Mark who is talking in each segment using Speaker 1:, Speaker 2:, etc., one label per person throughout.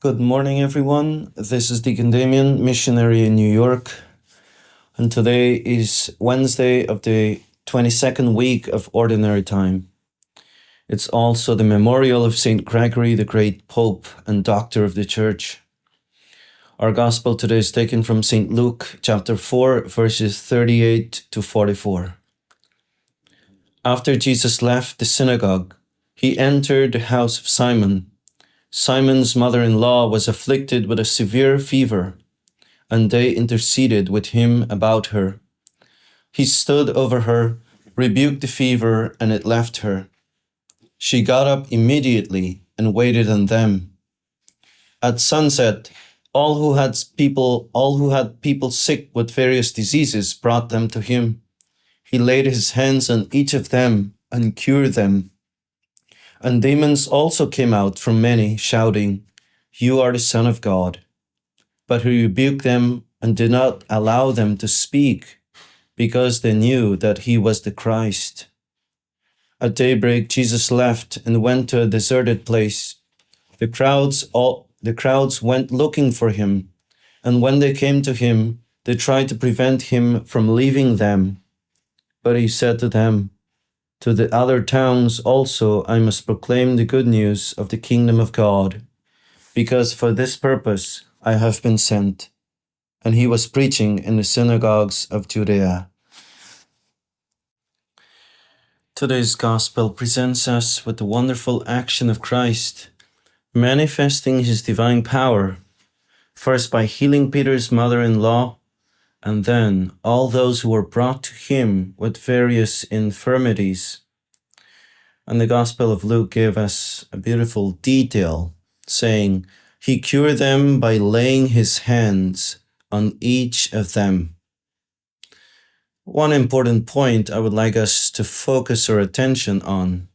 Speaker 1: Good morning, everyone. This is Deacon Damien, missionary in New York, and today is Wednesday of the 22nd week of Ordinary Time. It's also the memorial of St. Gregory, the great Pope and Doctor of the Church. Our Gospel today is taken from St. Luke, chapter 4, verses 38 to 44. After Jesus left the synagogue, he entered the house of Simon. Simon's mother-in-law was afflicted with a severe fever, and they interceded with him about her. He stood over her, rebuked the fever, and it left her. She got up immediately and waited on them. At sunset, all who had people sick with various diseases brought them to him. He laid his hands on each of them and cured them. And demons also came out from many, shouting, "You are the Son of God." But he rebuked them and did not allow them to speak, because they knew that he was the Christ. At daybreak, Jesus left and went to a deserted place. The crowds went looking for him, and when they came to him, they tried to prevent him from leaving them. But he said to them, "To the other towns also I must proclaim the good news of the kingdom of God, because for this purpose I have been sent." And he was preaching in the synagogues of Judea. Today's Gospel presents us with the wonderful action of Christ, manifesting his divine power, first by healing Peter's mother-in-law, and then all those who were brought to him with various infirmities. And the Gospel of Luke gave us a beautiful detail, saying, he cured them by laying his hands on each of them. One important point I would like us to focus our attention on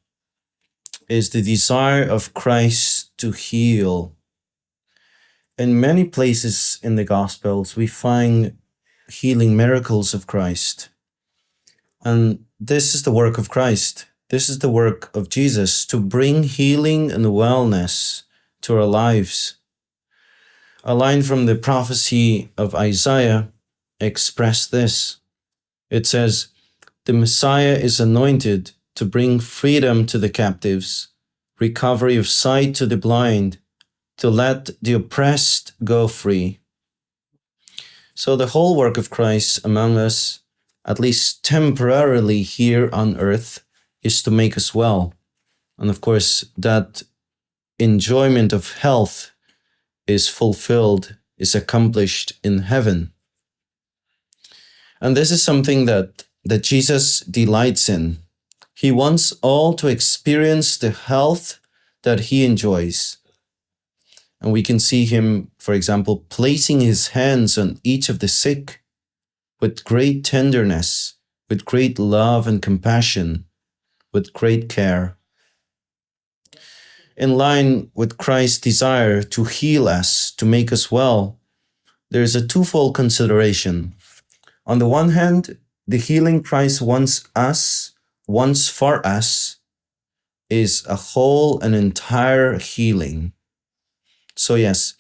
Speaker 1: is the desire of Christ to heal. In many places in the Gospels, we find healing miracles of Christ. And this is the work of Christ. This is the work of Jesus, to bring healing and wellness to our lives. A line from the prophecy of Isaiah expressed this. It says, "The Messiah is anointed to bring freedom to the captives, recovery of sight to the blind, to let the oppressed go free." So the whole work of Christ among us, at least temporarily here on earth, is to make us well. And of course, that enjoyment of health is fulfilled, is accomplished in heaven. And this is something that Jesus delights in. He wants all to experience the health that he enjoys. And we can see him, for example, placing his hands on each of the sick with great tenderness, with great love and compassion, with great care. In line with Christ's desire to heal us, to make us well, there is a twofold consideration. On the one hand, the healing Christ wants for us, is a whole and entire healing. So yes,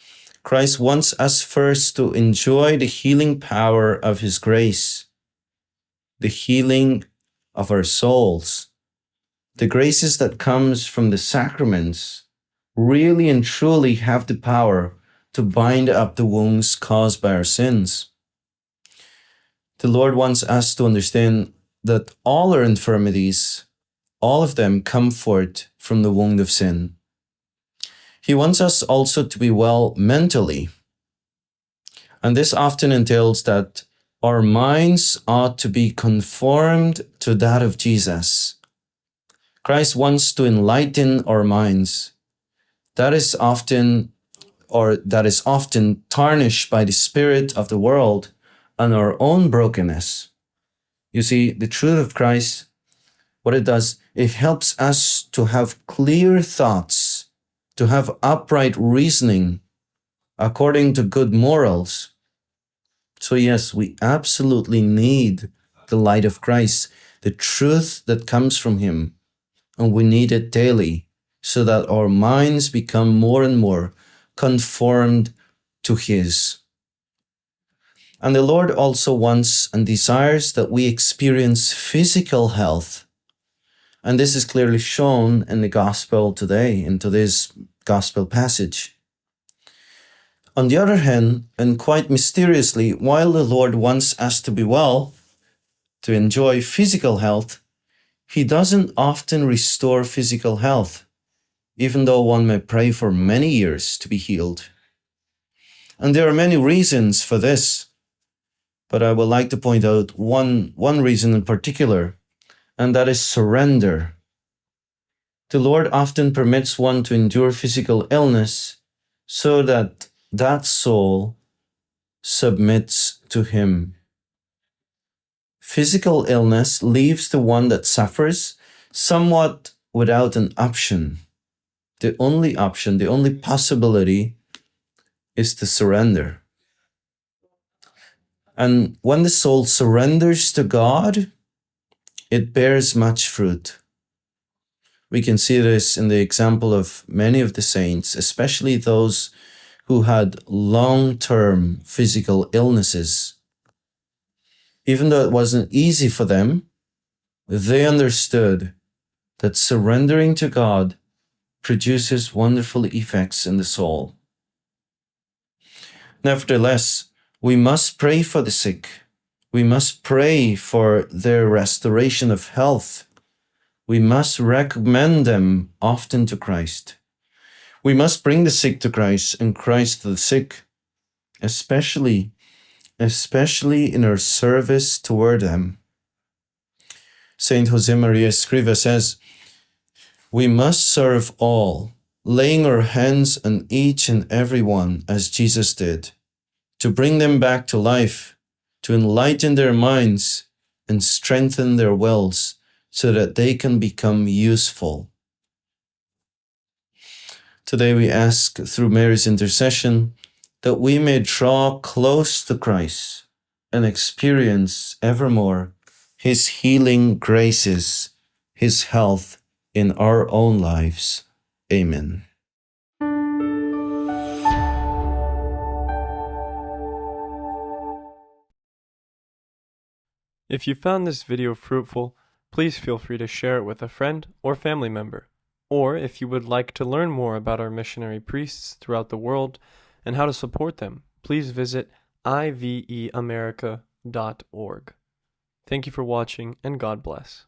Speaker 1: Christ wants us first to enjoy the healing power of his grace, the healing of our souls. The graces that comes from the sacraments really and truly have the power to bind up the wounds caused by our sins. The Lord wants us to understand that all our infirmities, all of them come forth from the wound of sin. He wants us also to be well mentally. And this often entails that our minds ought to be conformed to that of Jesus. Christ wants to enlighten our minds. That is often tarnished by the spirit of the world and our own brokenness. You see, the truth of Christ, what it does, it helps us to have clear thoughts, to have upright reasoning according to good morals. So yes, we absolutely need the light of Christ, the truth that comes from him. And we need it daily so that our minds become more and more conformed to His. And the Lord also wants and desires that we experience physical health. And this is clearly shown in the gospel today, in today's gospel passage. On the other hand, and quite mysteriously, while the Lord wants us to be well, to enjoy physical health, He doesn't often restore physical health, even though one may pray for many years to be healed. And there are many reasons for this, but I would like to point out one reason in particular, and that is surrender. The Lord often permits one to endure physical illness so that that soul submits to Him. Physical illness leaves the one that suffers somewhat without an option. The only option, the only possibility is to surrender. And when the soul surrenders to God, it bears much fruit. We can see this in the example of many of the saints, especially those who had long-term physical illnesses. Even though it wasn't easy for them, they understood that surrendering to God produces wonderful effects in the soul. Nevertheless, we must pray for the sick. We must pray for their restoration of health. We must recommend them often to Christ. We must bring the sick to Christ and Christ to the sick, especially in our service toward them. Saint Josemaria Escriva says, "We must serve all, laying our hands on each and every one as Jesus did, to bring them back to life, to enlighten their minds and strengthen their wills so that they can become useful." Today we ask through Mary's intercession that we may draw close to Christ and experience evermore His healing graces, His health in our own lives. Amen.
Speaker 2: If you found this video fruitful, please feel free to share it with a friend or family member. Or if you would like to learn more about our missionary priests throughout the world and how to support them, please visit iveamerica.org. Thank you for watching, and God bless.